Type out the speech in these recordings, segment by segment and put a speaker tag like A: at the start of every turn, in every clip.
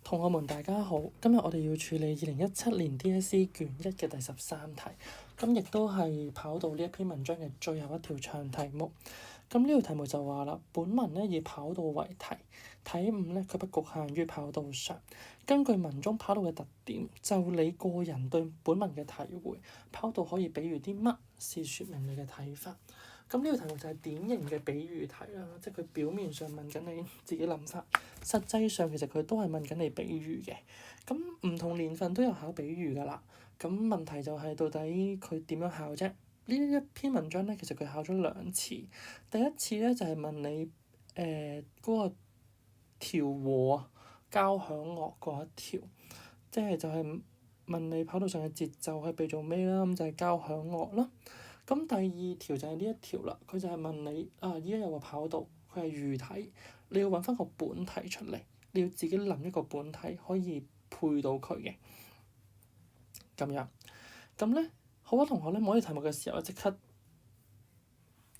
A: 同學們大家好，今日我哋要處理2017年 DSE 卷1嘅第13題，咁亦都係跑道呢一篇文章嘅最後一條長題目。咁呢條題目就話啦，本文呢以跑道為題，體悟呢佢不局限於跑道上。根據文中跑道嘅特點，就你個人對本文嘅體會，跑道可以比喻啲乜，是説明你嘅睇法。咁呢條題目就係典型嘅比喻題啦，即係佢表面上問緊你自己諗法，實際上其實佢都係問緊你比喻嘅。咁唔同年份都有考比喻㗎啦。咁問題就係到底佢點樣考啫？呢一篇文章咧，其實佢考咗2次。第一次咧就係問你嗰個調和啊，交響樂嗰一條，即係就係問你跑道上嘅節奏係被做咩啦？咁就係交響樂啦。咁第二條就係呢一條啦，佢就係問你依家有個跑道，佢係喻體，你要揾翻個本體出嚟，你要自己諗一個本體可以配到佢嘅咁樣。咁咧，好多同學咧摸呢題目嘅時候，即刻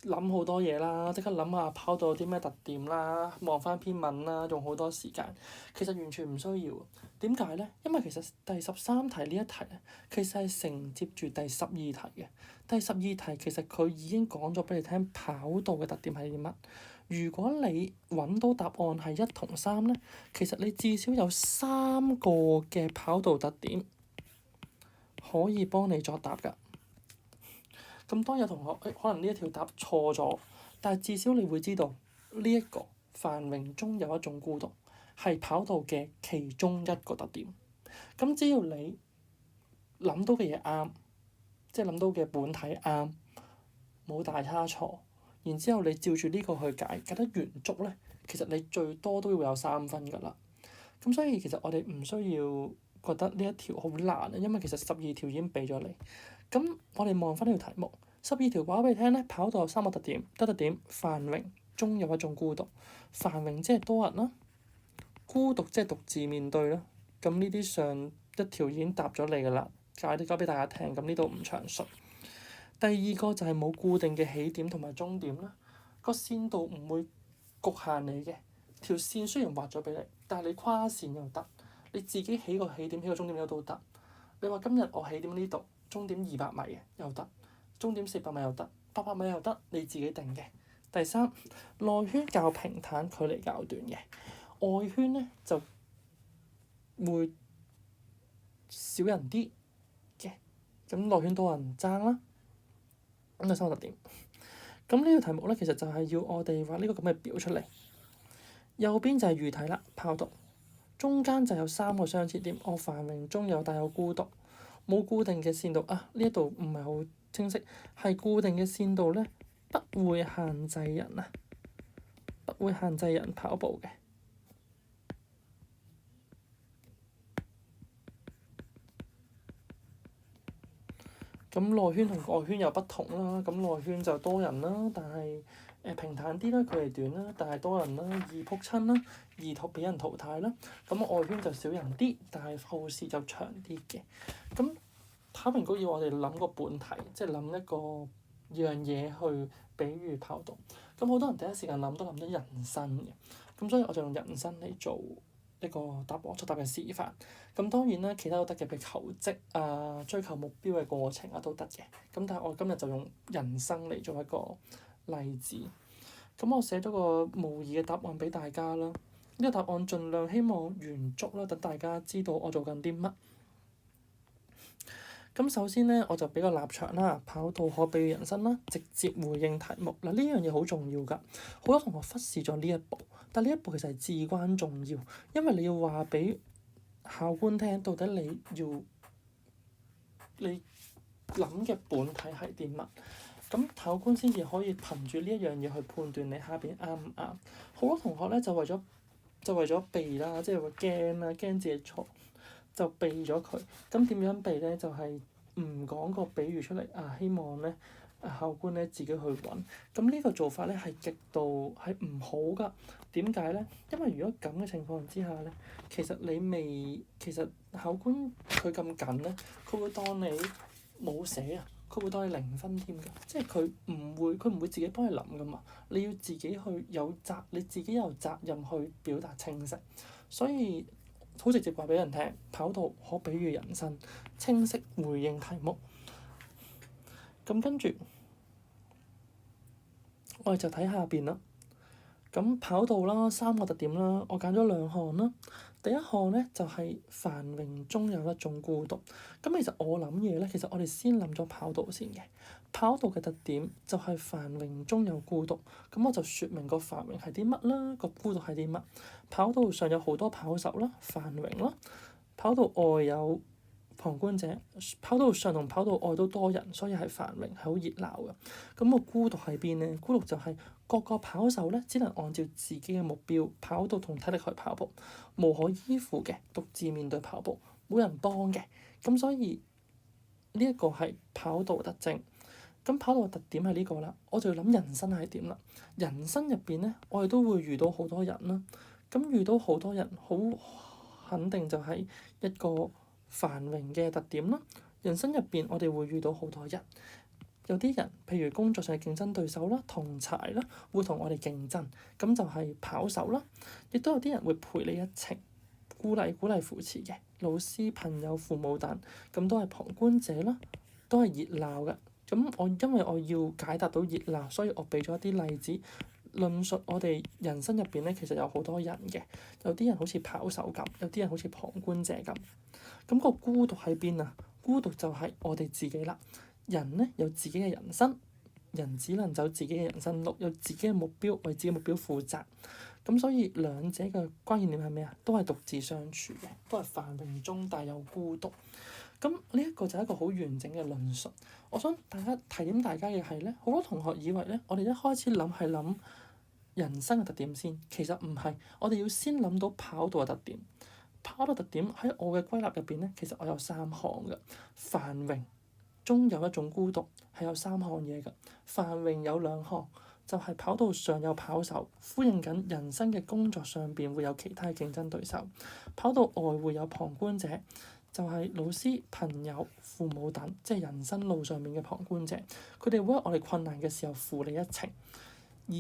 A: 諗好多嘢啦，即刻諗下跑道有啲咩特點啦，望翻篇文啦，用好多時間。其實完全唔需要。點解咧？因為其實第13題呢一題咧，其實係承接住第12題嘅。第12題其實佢已經講咗俾你聽跑道嘅特點係啲乜。如果你揾到答案係1同3咧，其實你至少有3個嘅跑道特點可以幫你作答㗎。咁當有同學可能呢一條答錯咗，但係至少你會知道呢一個繁榮中有一種孤獨，係跑道嘅其中一個特點。咁只要你諗到嘅嘢啱，即係諗到嘅本體啱，冇大差錯，然之後你照住呢個去解，解得圓足咧，其實你最多都會有3分㗎啦。咁所以其實我哋唔需要覺得呢一條好難啊，因為其實12條已經俾咗你。咁我哋望翻呢條題目，12條話俾你聽咧，跑道有3個特點，第一特點繁榮中有一種孤獨。繁榮即係多人啦，孤獨即係獨自面對啦。咁呢啲上一條已經答咗你㗎啦，解啲交俾大家聽，咁呢度唔詳述。第二個就係冇固定嘅起點同埋終點啦，個線度唔會局限你嘅。條線雖然畫咗俾你，但係你跨線又得，你自己起個起點起個終點都得。你話今日我起點呢度，終點200米嘅又得，終點400米又得，800米又得，你自己定嘅。第三，內圈較平坦，距離較短嘅，外圈咧就會少人啲嘅，咁內圈多人爭啦。咁第3個特點，咁呢個題目咧其實就係要我哋畫呢個咁嘅表出嚟。右邊就係喻體啦，跑道，中間就有3個相似點，繁榮中有但有孤獨，冇固定嘅線度啊。呢一度唔係好清晰，係固定嘅線度咧，不會限制人啊，不會限制人跑步嘅。咁內圈同外圈又不同啦，咁內圈就多人啦，但係平坦啲啦，距離短啦，但係多人啦，易仆親啦，易俾人淘汰啦。咁外圈就少人啲，但係耗時就長啲嘅。咁考評局要我哋諗個本體，即係諗一個樣嘢去比喻跑道。咁好多人第一時間諗都諗咗人生嘅，咁所以我就用人生嚟做一個出答嘅示範。咁當然啦，其他都得嘅，譬如求職啊、追求目標嘅過程啊都得嘅。咁但係我今日就用人生嚟做一個例子。咁我寫咗個模擬嘅答案俾大家啦。呢個答案盡量希望圓足啦，等大家知道我做緊啲乜。咁首先咧，我就俾個立場啦，跑道可比喻人生啦，直接回應題目嗱，呢樣嘢好重要㗎。好多同學忽視咗呢一步，但呢一步其實係至關重要，因為你要話俾考官聽，到底你諗嘅本體係啲乜，咁考官先至可以憑住呢一樣嘢去判斷你下邊啱唔啱。好多同學咧就為咗避啦，即係會驚啦，驚自己錯，就避咗佢。咁點樣避咧？就係唔講個比喻出嚟啊！希望咧考官咧自己去揾。咁呢個做法咧係極度係唔好㗎。點解咧？因為如果咁嘅情況之下咧，其實考官佢咁緊咧，佢會當你冇寫啊，佢會當你0分添㗎。即係佢唔會自己幫你諗㗎嘛。你要自己去你自己有責任去表達清晰。所以好直接話俾人聽，跑道可比喻人生，清晰回應題目。咁跟住，我哋就睇下邊啦。咁跑道啦，3個特點啦，我揀咗2項啦。第一項咧就係繁榮中有一種孤獨。咁其實我諗嘢咧，其實我哋先諗咗跑道先嘅。跑道嘅特點就係繁榮中有孤獨。咁我就説明個繁榮係啲乜啦，個孤獨係啲乜。跑道上有好多跑手啦，繁榮啦。跑道外有旁觀者，跑道上同跑道外都多人，所以係繁榮，係好熱鬧嘅。咁個孤獨喺邊呢？孤獨就係各個跑手咧，只能按照自己嘅目標跑道同體力去跑步，無可依附嘅，獨自面對跑步，冇人幫嘅。咁所以呢一個係跑道特徵。咁跑道嘅特點係呢個啦，我就要諗人生係點啦。人生入邊咧，我哋都會遇到好多人啦。咁遇到好多人，好肯定就係一個繁榮嘅特點啦。人生入邊，我哋會遇到好多人，有啲人譬如工作上嘅競爭對手啦、同儕啦，會同我哋競爭，咁就係跑手啦。亦都有啲人會陪你一程，鼓勵扶持嘅老師、朋友、父母等，咁都係旁觀者啦，都係熱鬧嘅。咁因為我要解答到熱鬧，所以我俾咗一啲例子論述我哋人生入邊咧，其實有好多人嘅，有啲人好似跑手咁，有啲人好似旁觀者咁。咁個孤獨喺邊啊？孤獨就係我哋自己啦。人咧有自己嘅人生，人只能走自己嘅人生路，有自己嘅目標，為自己目標負責。咁所以兩者嘅關鍵點係咩啊？都係獨自相處嘅，都係繁榮中帶有孤獨。咁呢一個就係一個好完整嘅論述。我想提點大家嘅係咧，好多同學以為咧，我哋一開始諗係諗人生嘅特點先，其實唔係。我哋要先諗到跑道嘅特點。跑道特點喺我嘅歸納入邊咧，其實我有3項嘅。繁榮中有一種孤獨，係有3項嘢嘅。繁榮有2項，就係跑道上有跑手，呼應緊人生嘅工作上邊會有其他競爭對手。跑道外會有旁觀者，就係老師、朋友、父母等，即係人生路上面嘅旁觀者。佢哋會喺我哋困難嘅時候扶你一程。而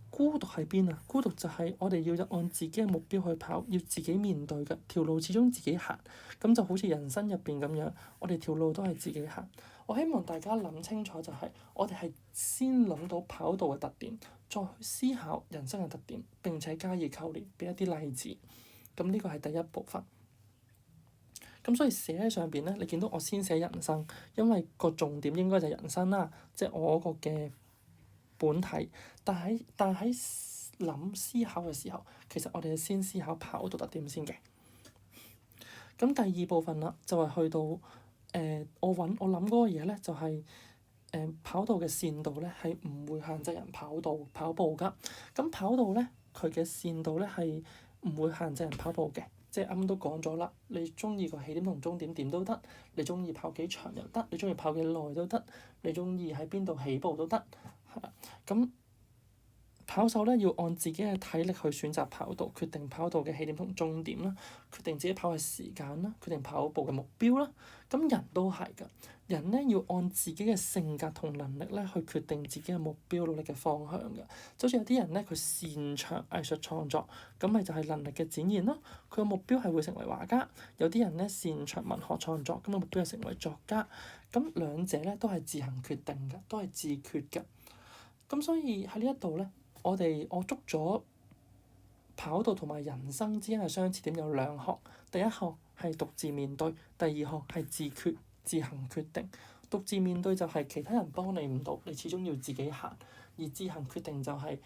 A: 孤獨喺邊啊？孤獨就係我哋要按自己嘅目標去跑，要自己面對嘅條路，始終自己行。咁就好似人生入邊咁樣，我哋條路都係自己行。我希望大家諗清楚就係，我哋係先諗到跑道嘅特點，再去思考人生嘅特點，並且加以扣連，俾一啲例子。咁呢個係第一部分。咁所以寫喺上邊咧，你見到我先寫人生，因為個重點應該就係人生啦，即係我嗰個嘅本體。但喺諗思考嘅時候，其實我哋係先思考跑道特點先嘅。咁第二部分啦，就係去到我諗嗰個嘢咧，就係跑道嘅線道咧係唔會限制人跑步㗎。咁跑道咧，佢嘅線道咧係唔會限制人跑步嘅。即係啱啱都講咗啦，你中意個起點同終點點都得，你中意跑幾長又得，你中意跑幾耐都得，你中意喺邊度起步都得，係啦。咁跑手咧要按自己嘅體力去選擇跑道，決定跑道嘅起點同終點啦，決定自己跑嘅時間啦，決定跑步嘅目標啦。咁人都係㗎，人咧要按自己嘅性格同能力咧去決定自己嘅目標、努力嘅方向㗎。就好似有啲人咧，佢擅長藝術創作，咁咪就係能力嘅展現咯。佢嘅目標係會成為畫家。有啲人咧擅長文學創作，咁嘅目標係成為作家。咁兩者咧都係自行決定嘅，都係自決嘅。咁所以喺呢一度咧，我捉咗跑道同埋人生之間嘅相似點有2項。第一項係獨自面對，第2項係自行決定。獨自面對就係其他人幫你唔到，你始終要自己行；而自行決定就係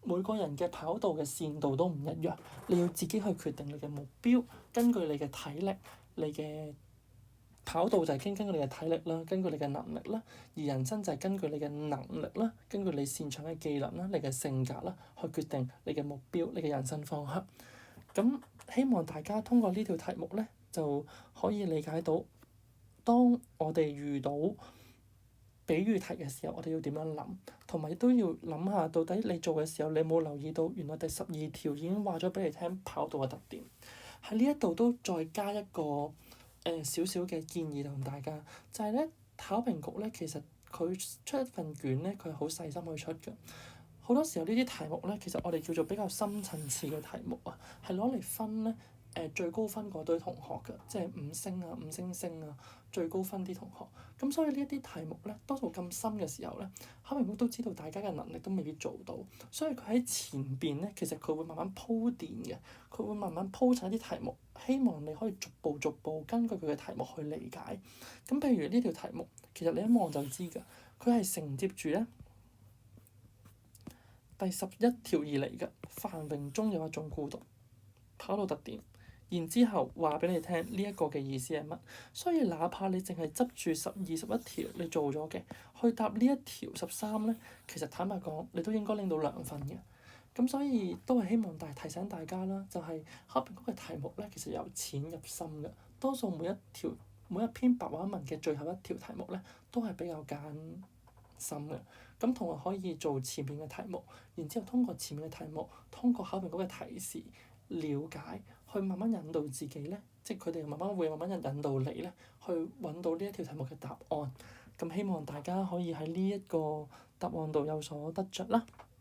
A: 每個人嘅跑道嘅線道都唔一樣，你要自己去決定你嘅目標，根據你嘅體力，你嘅跑道就係根據你嘅體力啦，根據你嘅能力啦；而人生就係根據你嘅能力啦，根據你擅長嘅技能啦，你嘅性格啦，去決定你嘅目標，你嘅人生方向。咁希望大家通過呢條題目咧，就可以理解到，當我哋遇到比喻題嘅時候，我哋要點樣諗，同埋都要諗下到底你做嘅時候，你有冇留意到原來第12條已經話咗俾你聽跑道嘅特點。喺呢一度都再加一個少少嘅建議同大家，就係咧，考評局咧，其實佢出一份卷咧，佢係好細心去出嘅。好多時候呢啲題目咧，其實我哋叫做比較深層次嘅題目啊，係攞嚟分咧最高分嗰堆同學㗎，即係五星啊、五星星啊，最高分啲同學。咁所以呢一啲題目咧，多數咁深嘅時候咧，考評局都知道大家嘅能力都未必做到，所以佢喺前邊咧，其實佢會慢慢鋪墊嘅，佢會慢慢鋪晒啲題目，希望你可以逐步逐步根據佢嘅題目去理解。咁譬如呢條題目，其實你一望就知㗎，佢係承接住咧第11條而嚟嘅，繁榮中有一種孤獨，跑道特點。然之後話俾你聽呢一個嘅意思係乜，所以哪怕你淨係執住11條你做咗嘅，去答呢一條13咧，其實坦白講你都應該拎到2分嘅。咁所以都係希望提醒大家啦，就係考評局嘅題目咧，其實由淺入深嘅，多數每一篇白話文嘅最後一條題目咧，都係比較艱深嘅。咁同學可以做前面嘅題目，然之後通過前面嘅題目，通過考評局嘅提示了解，去慢慢引導自己咧，即係佢哋慢慢引導你咧，去揾到呢一條題目嘅答案。咁希望大家可以喺呢一個答案度有所得着啦〜